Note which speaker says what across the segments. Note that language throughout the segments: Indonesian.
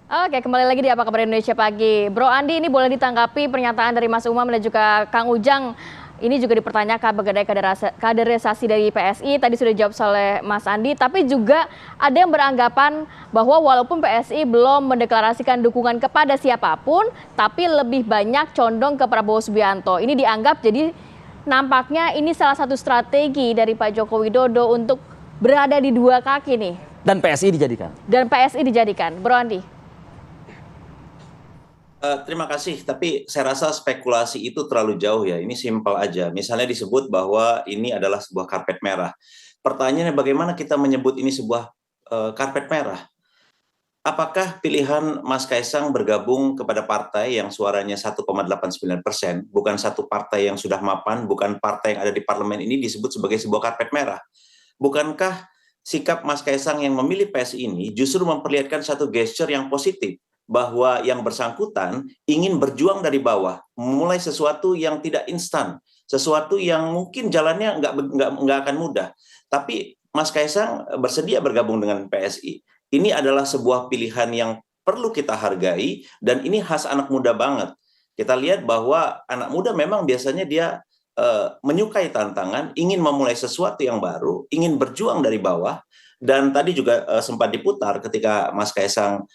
Speaker 1: Oke, kembali lagi di Apa Kabar Indonesia Pagi. Bro Andi, ini boleh ditanggapi pernyataan dari Mas Umam dan juga Kang Ujang. Ini juga dipertanyakan mengenai kaderisasi dari PSI. Tadi sudah dijawab oleh Mas Andi. Tapi juga ada yang beranggapan bahwa walaupun PSI belum mendeklarasikan dukungan kepada siapapun, tapi lebih banyak condong ke Prabowo Subianto. Ini dianggap jadi nampaknya ini salah satu strategi dari Pak Joko Widodo untuk berada di dua kaki nih.
Speaker 2: Dan PSI dijadikan.
Speaker 1: Dan PSI dijadikan. Bro Andi.
Speaker 3: Terima kasih, tapi saya rasa spekulasi itu terlalu jauh ya. Ini simpel aja. Misalnya disebut bahwa ini adalah sebuah karpet merah. Pertanyaannya bagaimana kita menyebut ini sebuah karpet merah? Apakah pilihan Mas Kaisang bergabung kepada partai yang suaranya 1,89%, bukan satu partai yang sudah mapan, bukan partai yang ada di parlemen ini disebut sebagai sebuah karpet merah? Bukankah sikap Mas Kaisang yang memilih PSI ini justru memperlihatkan satu gesture yang positif, bahwa yang bersangkutan ingin berjuang dari bawah, memulai sesuatu yang tidak instan, sesuatu yang mungkin jalannya nggak akan mudah. Tapi Mas Kaisang bersedia bergabung dengan PSI. Ini adalah sebuah pilihan yang perlu kita hargai, dan ini khas anak muda banget. Kita lihat bahwa anak muda memang biasanya dia menyukai tantangan, ingin memulai sesuatu yang baru, ingin berjuang dari bawah. Dan tadi juga sempat diputar ketika Mas Kaisang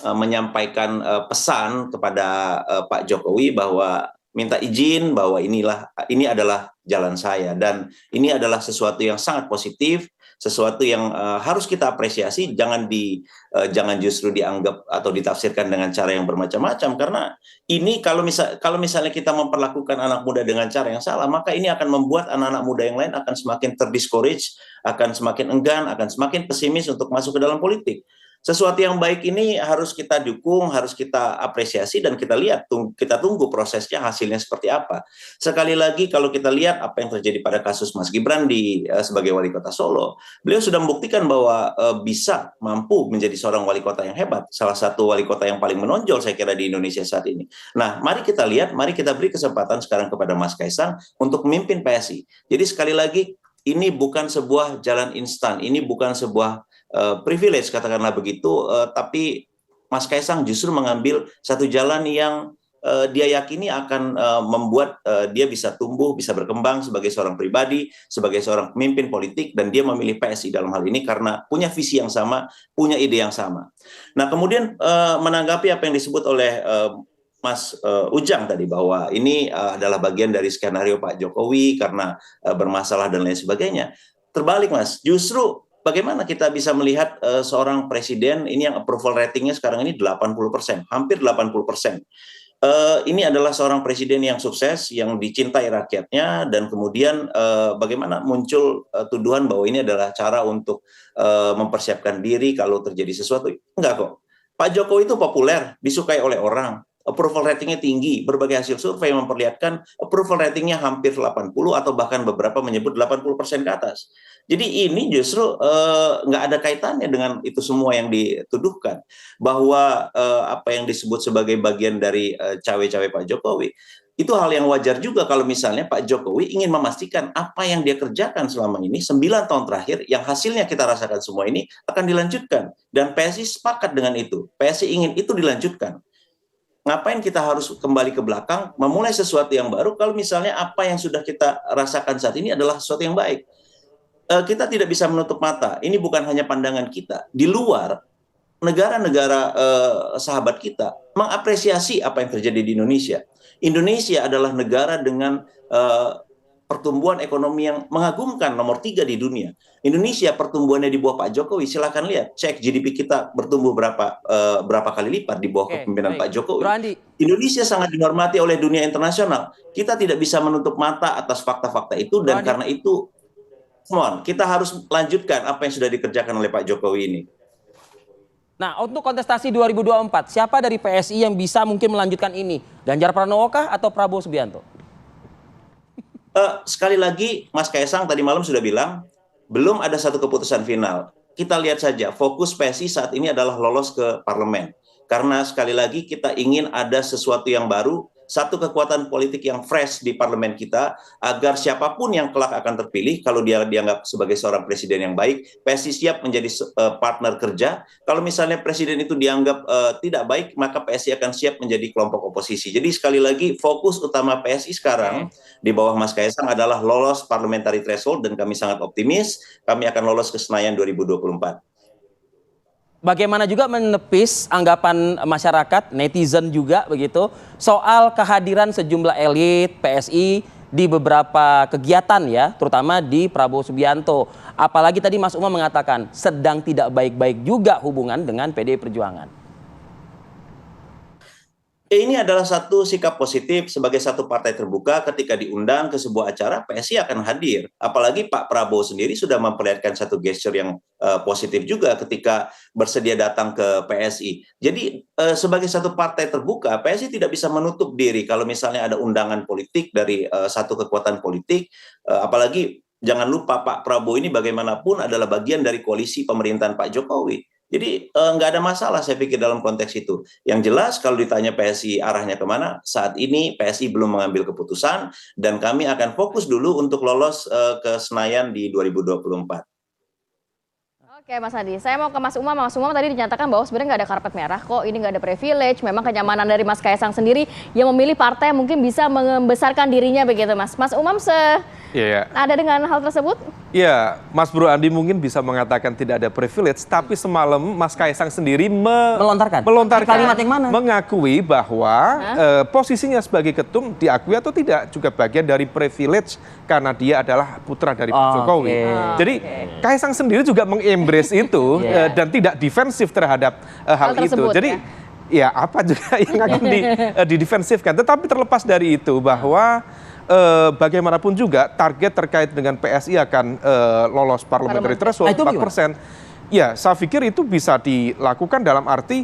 Speaker 3: menyampaikan pesan kepada Pak Jokowi bahwa minta izin bahwa ini adalah jalan saya, dan ini adalah sesuatu yang sangat positif, sesuatu yang harus kita apresiasi. Jangan justru dianggap atau ditafsirkan dengan cara yang bermacam-macam, karena ini kalau misalnya kita memperlakukan anak muda dengan cara yang salah, maka ini akan membuat anak-anak muda yang lain akan semakin terdiscourage, akan semakin enggan, akan semakin pesimis untuk masuk ke dalam politik. Sesuatu yang baik ini harus kita dukung, harus kita apresiasi, dan kita tunggu prosesnya, hasilnya seperti apa. Sekali lagi, kalau kita lihat apa yang terjadi pada kasus Mas Gibran sebagai wali kota Solo, beliau sudah membuktikan bahwa mampu menjadi seorang wali kota yang hebat, salah satu wali kota yang paling menonjol saya kira di Indonesia saat ini. Nah, mari kita lihat, mari kita beri kesempatan sekarang kepada Mas Kaisang untuk memimpin PSI. Jadi sekali lagi, ini bukan sebuah jalan instan, ini bukan sebuah privilege katakanlah begitu, tapi Mas Kaisang justru mengambil satu jalan yang dia yakini akan membuat dia bisa tumbuh, bisa berkembang sebagai seorang pribadi, sebagai seorang pemimpin politik, dan dia memilih PSI dalam hal ini karena punya visi yang sama, punya ide yang sama. Nah, kemudian menanggapi apa yang disebut oleh Mas Ujang tadi, bahwa ini adalah bagian dari skenario Pak Jokowi karena bermasalah dan lain sebagainya. Terbalik, Mas, justru bagaimana kita bisa melihat seorang presiden ini yang approval ratingnya sekarang ini 80%, hampir 80%. Ini adalah seorang presiden yang sukses, yang dicintai rakyatnya, dan kemudian bagaimana muncul tuduhan bahwa ini adalah cara untuk mempersiapkan diri kalau terjadi sesuatu. Enggak kok. Pak Jokowi itu populer, disukai oleh orang, approval ratingnya tinggi, berbagai hasil survei memperlihatkan approval ratingnya hampir 80 atau bahkan beberapa menyebut 80% ke atas. Jadi ini justru nggak ada kaitannya dengan itu semua yang dituduhkan, bahwa apa yang disebut sebagai bagian dari cawe-cawe Pak Jokowi. Itu hal yang wajar juga kalau misalnya Pak Jokowi ingin memastikan apa yang dia kerjakan selama ini 9 tahun terakhir, yang hasilnya kita rasakan semua ini akan dilanjutkan. Dan PSI sepakat dengan itu. PSI ingin itu dilanjutkan. Ngapain kita harus kembali ke belakang, memulai sesuatu yang baru, kalau misalnya apa yang sudah kita rasakan saat ini adalah sesuatu yang baik. Kita tidak bisa menutup mata. Ini bukan hanya pandangan kita. Di luar, negara-negara sahabat kita mengapresiasi apa yang terjadi di Indonesia. Indonesia adalah negara dengan pertumbuhan ekonomi yang mengagumkan, nomor 3 di dunia. Indonesia pertumbuhannya di bawah Pak Jokowi, silakan lihat, cek GDP kita bertumbuh berapa kali lipat di bawah kepemimpinan Pak Jokowi. Indonesia sangat dihormati oleh dunia internasional. Kita tidak bisa menutup mata atas fakta-fakta itu, dan karena itu, kita harus lanjutkan apa yang sudah dikerjakan oleh Pak Jokowi ini.
Speaker 2: Nah, untuk kontestasi 2024, siapa dari PSI yang bisa mungkin melanjutkan ini? Ganjar Pranowo kah atau Prabowo Subianto?
Speaker 3: Sekali lagi, Mas Kaisang tadi malam sudah bilang, belum ada satu keputusan final. Kita lihat saja, fokus PSI saat ini adalah lolos ke parlemen. Karena sekali lagi kita ingin ada sesuatu yang baru, satu kekuatan politik yang fresh di parlemen kita, agar siapapun yang kelak akan terpilih, kalau dia dianggap sebagai seorang presiden yang baik, PSI siap menjadi partner kerja. Kalau misalnya presiden itu dianggap tidak baik, maka PSI akan siap menjadi kelompok oposisi. Jadi sekali lagi, fokus utama PSI sekarang di bawah Mas Kaisang adalah lolos parliamentary threshold, dan kami sangat optimis kami akan lolos ke Senayan 2024.
Speaker 2: Bagaimana juga menepis anggapan masyarakat, netizen juga begitu, soal kehadiran sejumlah elit PSI di beberapa kegiatan ya, terutama di Prabowo Subianto. Apalagi tadi Mas Umam mengatakan sedang tidak baik-baik juga hubungan dengan PDI Perjuangan.
Speaker 3: Ini adalah satu sikap positif sebagai satu partai terbuka. Ketika diundang ke sebuah acara, PSI akan hadir. Apalagi Pak Prabowo sendiri sudah memperlihatkan satu gesture yang positif juga ketika bersedia datang ke PSI. Jadi sebagai satu partai terbuka, PSI tidak bisa menutup diri kalau misalnya ada undangan politik dari satu kekuatan politik. Apalagi jangan lupa Pak Prabowo ini bagaimanapun adalah bagian dari koalisi pemerintahan Pak Jokowi. Jadi nggak ada masalah saya pikir dalam konteks itu. Yang jelas kalau ditanya PSI arahnya kemana, saat ini PSI belum mengambil keputusan dan kami akan fokus dulu untuk lolos ke Senayan di 2024.
Speaker 1: Oke Mas Andi, saya mau ke Mas Umam. Mas Umam tadi dinyatakan bahwa sebenarnya nggak ada karpet merah kok, ini nggak ada privilege. Memang kenyamanan dari Mas Kaisang sendiri yang memilih partai yang mungkin bisa membesarkan dirinya begitu Mas. Mas Umam ada dengan hal tersebut?
Speaker 4: Ya, Mas Bro Andi mungkin bisa mengatakan tidak ada privilege, tapi semalam Mas Kaisang sendiri melontarkan
Speaker 2: kalimat yang mana?
Speaker 4: Mengakui bahwa posisinya sebagai ketum diakui atau tidak juga bagian dari privilege karena dia adalah putra dari Pak Jokowi. Jadi Kaisang sendiri juga mengembrace itu dan tidak defensif terhadap hal itu. Jadi ya apa juga yang akan didefensifkan. Tetapi terlepas dari itu bahwa bagaimanapun juga target terkait dengan PSI akan lolos parliamentary threshold 4%. Ya, saya pikir itu bisa dilakukan dalam arti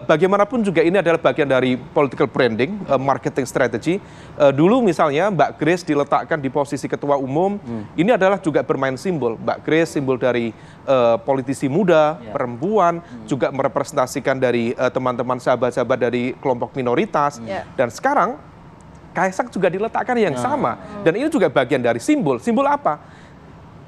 Speaker 4: bagaimanapun juga ini adalah bagian dari political branding, marketing strategy. Dulu misalnya Mbak Grace diletakkan di posisi ketua umum, ini adalah juga bermain simbol. Mbak Grace simbol dari politisi muda, perempuan, juga merepresentasikan dari teman-teman sahabat-sahabat dari kelompok minoritas. Dan sekarang Kaisang juga diletakkan yang sama. Dan ini juga bagian dari simbol. Simbol apa?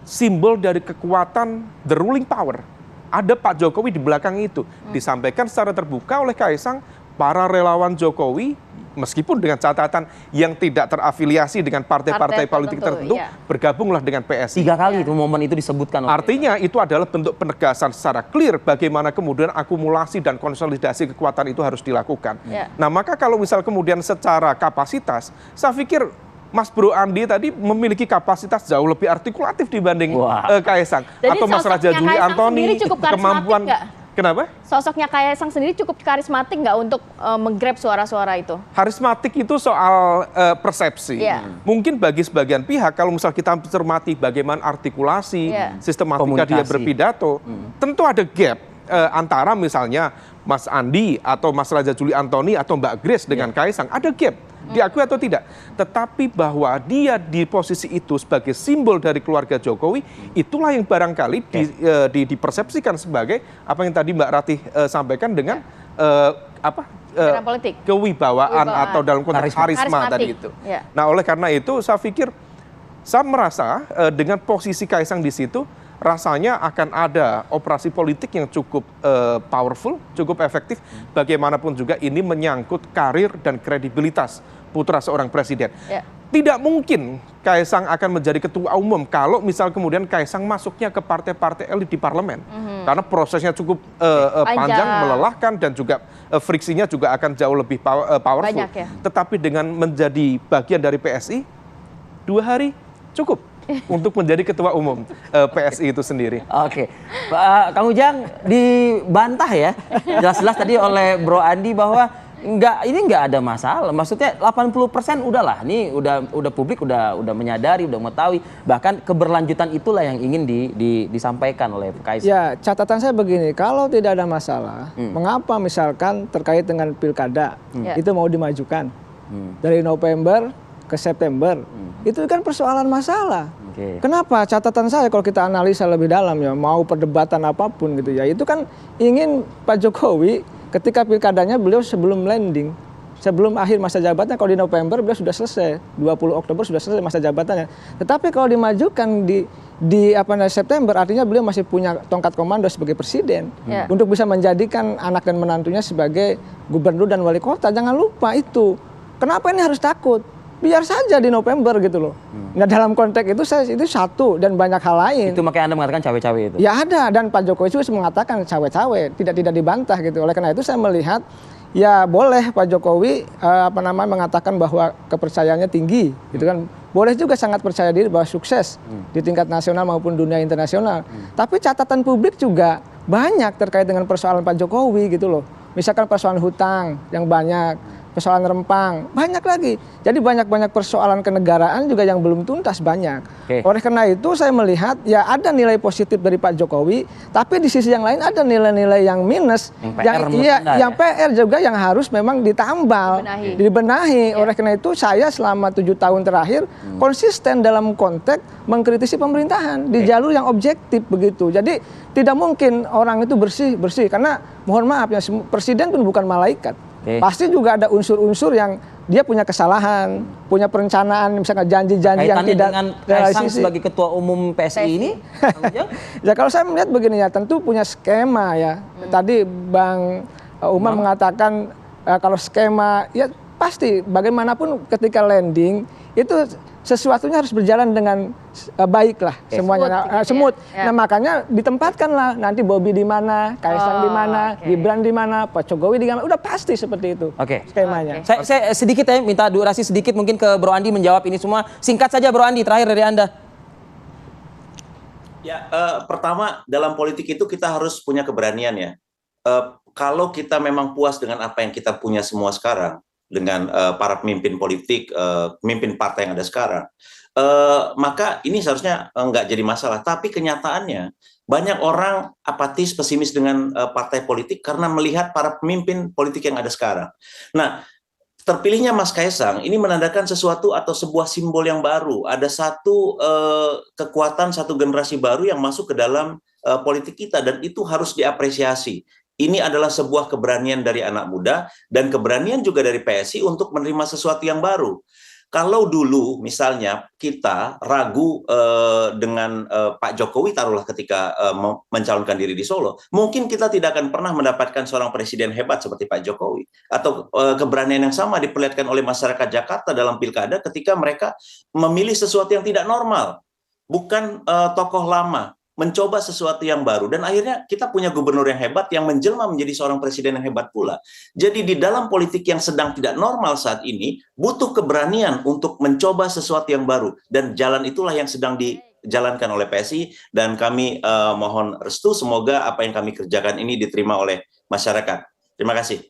Speaker 4: Simbol dari kekuatan the ruling power. Ada Pak Jokowi di belakang itu. Disampaikan secara terbuka oleh Kaisang, para relawan Jokowi, meskipun dengan catatan yang tidak terafiliasi dengan partai-partai politik tertentu, bergabunglah dengan PSI.
Speaker 2: 3 kali itu momen itu disebutkan.
Speaker 4: Artinya itu adalah bentuk penegasan secara clear bagaimana kemudian akumulasi dan konsolidasi kekuatan itu harus dilakukan. Nah maka kalau misal kemudian secara kapasitas, saya pikir Mas Bro Andi tadi memiliki kapasitas jauh lebih artikulatif dibanding Kaisang.
Speaker 1: Jadi
Speaker 4: atau Mas Raja Juli Antoni, kemampuan. Kenapa?
Speaker 1: Sosoknya Kaisang sendiri cukup karismatik nggak untuk menggrab suara-suara itu?
Speaker 4: Karismatik itu soal persepsi. Mungkin bagi sebagian pihak, kalau misal kita cermati bagaimana artikulasi, sistematika dia berpidato, tentu ada gap antara misalnya Mas Andi atau Mas Raja Juli Antoni atau Mbak Grace dengan Kaisang. Ada gap, diakui atau tidak. Tetapi bahwa dia di posisi itu sebagai simbol dari keluarga Jokowi, itulah yang barangkali dipersepsikan sebagai apa yang tadi Mbak Ratih sampaikan dengan kewibawaan atau dalam konteks karisma tadi itu. Nah oleh karena itu saya pikir, saya merasa dengan posisi Kaisang di situ, rasanya akan ada operasi politik yang cukup powerful, cukup efektif. Bagaimanapun juga ini menyangkut karir dan kredibilitas putra seorang presiden. Tidak mungkin Kaisang akan menjadi ketua umum kalau misal kemudian Kaisang masuknya ke partai-partai elit di parlemen. Karena prosesnya cukup panjang, melelahkan, dan juga friksinya juga akan jauh lebih powerful. Tetapi dengan menjadi bagian dari PSI, 2 hari cukup untuk menjadi ketua umum PSI itu sendiri.
Speaker 2: Oke, Kang Ujang dibantah ya, jelas-jelas tadi oleh Bro Andi bahwa ini nggak ada masalah. Maksudnya 80% udahlah, ini udah publik udah menyadari, udah mengetahui. Bahkan keberlanjutan itulah yang ingin disampaikan oleh Kaisang.
Speaker 5: Ya, catatan saya begini, kalau tidak ada masalah, mengapa misalkan terkait dengan pilkada itu mau dimajukan dari November ke September? Itu kan persoalan masalah. Kenapa? Catatan saya kalau kita analisa lebih dalam ya, mau perdebatan apapun gitu ya, itu kan ingin Pak Jokowi ketika pilkadanya beliau sebelum landing sebelum akhir masa jabatannya. Kalau di November beliau sudah selesai, 20 Oktober sudah selesai masa jabatannya. Tetapi kalau dimajukan di September, artinya beliau masih punya tongkat komando sebagai presiden untuk bisa menjadikan anak dan menantunya sebagai gubernur dan wali kota. Jangan lupa itu. Kenapa ini harus takut? Biar saja di November gitu loh. Nah dalam konteks itu itu satu dan banyak hal lain.
Speaker 2: Itu makanya Anda mengatakan cawe-cawe itu.
Speaker 5: Ya ada, dan Pak Jokowi juga mengatakan cawe-cawe, tidak dibantah gitu. Oleh karena itu saya melihat ya boleh Pak Jokowi mengatakan bahwa kepercayaannya tinggi, gitu kan. Boleh juga sangat percaya diri bahwa sukses di tingkat nasional maupun dunia internasional. Tapi catatan publik juga banyak terkait dengan persoalan Pak Jokowi gitu loh. Misalkan persoalan hutang yang banyak, persoalan rempang, banyak lagi. Jadi banyak-banyak persoalan kenegaraan juga yang belum tuntas banyak. Oleh karena itu saya melihat ya ada nilai positif dari Pak Jokowi, tapi di sisi yang lain ada nilai-nilai yang minus, yang PR juga yang harus memang ditambal, dibenahi. Oleh karena itu saya selama 7 tahun terakhir konsisten dalam konteks mengkritisi pemerintahan di jalur yang objektif begitu. Jadi tidak mungkin orang itu bersih karena mohon maaf ya, presiden pun bukan malaikat. Pasti juga ada unsur-unsur yang dia punya kesalahan, punya perencanaan, misalnya janji-janji yang tidak
Speaker 2: realistis. Sebagai ketua umum PSI ini,
Speaker 5: ya kalau saya melihat begini ya, tentu punya skema ya. Tadi Bang Umar mengatakan kalau skema, ya pasti bagaimanapun ketika landing itu sesuatunya harus berjalan dengan baik lah, semuanya smooth. Nah makanya ditempatkanlah nanti Bobi di mana, Kaisang di mana, Gibran di mana, Pak Jokowi di mana, udah pasti seperti itu skemanya.
Speaker 2: Saya sedikit ya minta durasi sedikit mungkin ke Bro Andi menjawab ini semua. Singkat saja Bro Andi, terakhir dari Anda.
Speaker 3: Ya, pertama dalam politik itu kita harus punya keberanian ya. Kalau kita memang puas dengan apa yang kita punya semua sekarang, dengan para pemimpin politik, pemimpin partai yang ada sekarang, maka ini seharusnya nggak jadi masalah. Tapi kenyataannya banyak orang apatis, pesimis dengan partai politik karena melihat para pemimpin politik yang ada sekarang. Nah, terpilihnya Mas Kaisang ini menandakan sesuatu atau sebuah simbol yang baru. Ada satu kekuatan, satu generasi baru yang masuk ke dalam politik kita, dan itu harus diapresiasi. Ini adalah sebuah keberanian dari anak muda dan keberanian juga dari PSI untuk menerima sesuatu yang baru. Kalau dulu misalnya kita ragu dengan Pak Jokowi, taruhlah ketika mencalonkan diri di Solo, mungkin kita tidak akan pernah mendapatkan seorang presiden hebat seperti Pak Jokowi. Atau keberanian yang sama diperlihatkan oleh masyarakat Jakarta dalam pilkada ketika mereka memilih sesuatu yang tidak normal, bukan tokoh lama, mencoba sesuatu yang baru, dan akhirnya kita punya gubernur yang hebat yang menjelma menjadi seorang presiden yang hebat pula. Jadi di dalam politik yang sedang tidak normal saat ini butuh keberanian untuk mencoba sesuatu yang baru, dan jalan itulah yang sedang dijalankan oleh PSI, dan kami mohon restu semoga apa yang kami kerjakan ini diterima oleh masyarakat. Terima kasih.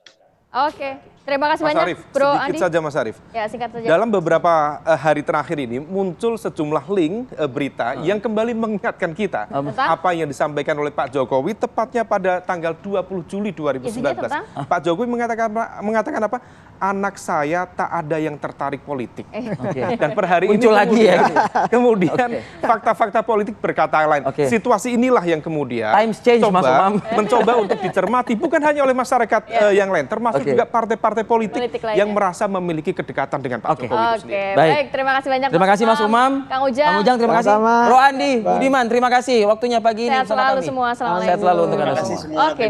Speaker 1: Oke, terima kasih
Speaker 4: Mas
Speaker 1: banyak
Speaker 4: Arief,
Speaker 1: Bro
Speaker 4: sedikit
Speaker 1: Andi.
Speaker 4: saja Mas Arief.
Speaker 1: Ya, singkat saja.
Speaker 4: Dalam beberapa hari terakhir ini muncul sejumlah link berita yang kembali mengingatkan kita apa yang disampaikan oleh Pak Jokowi tepatnya pada tanggal 20 Juli 2019. Pak Jokowi mengatakan apa? Anak saya tak ada yang tertarik politik. Dan per hari
Speaker 2: muncul
Speaker 4: ini
Speaker 2: lagi ya.
Speaker 4: Kemudian fakta-fakta politik berkata lain. Situasi inilah yang kemudian
Speaker 2: Times change,
Speaker 4: mencoba untuk dicermati bukan hanya oleh masyarakat yang lain, termasuk juga partai-partai politik yang merasa memiliki kedekatan dengan Pak Jokowi itu sendiri.
Speaker 1: Baik, terima kasih banyak.
Speaker 2: Terima kasih Mas Umam.
Speaker 1: Kang Ujang.
Speaker 2: Terima kasih. Bro Andi, Budiman, terima kasih waktunya pagi ini
Speaker 1: bersama kami. Sehat selalu semua.
Speaker 2: Sehat selalu untuk Anda semua.
Speaker 1: Oke.